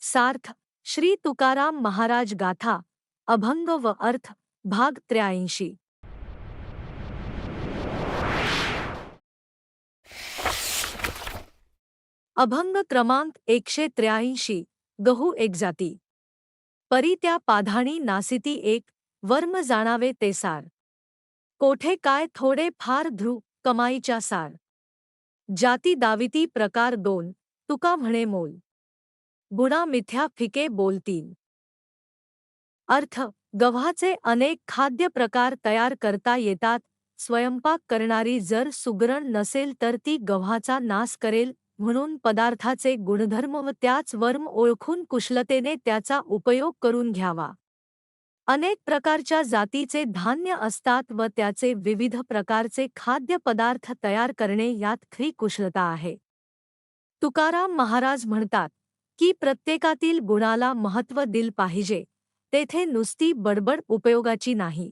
सार्थ श्री तुकाराम महाराज गाथा अभंग व अर्थ भाग 83। अभंग क्रमांक 183। गहू एक जाती परी त्या पाधाणी नासिती एक वर्म जाणावे ते सार कोठे काय थोडे फार ध्रु कमाईच्या सार जाती दाविती प्रकार दोन तुका म्हणे मोल गुणा मिथ्या फिके बोलतील। अर्थ गव्हाचे अनेक खाद्य प्रकार तयार करता येतात। स्वयंपाक करणारी जर सुगरण नसेल तर ती गव्हाचा नाश करेल, म्हणून पदार्थाचे गुणधर्म व त्याच वर्म ओळखून कुशलतेने त्याचा उपयोग करून घ्यावा। अनेक प्रकारच्या जातीचे धान्य असतात व त्याचे विविध प्रकारचे खाद्यपदार्थ तयार करणे यात खरी कुशलता आहे। तुकाराम महाराज म्हणतात की प्रत्येकातील गुणाला महत्त्व दिल पाहिजे, तेथे नुसती बडबड उपयोगाची नाही।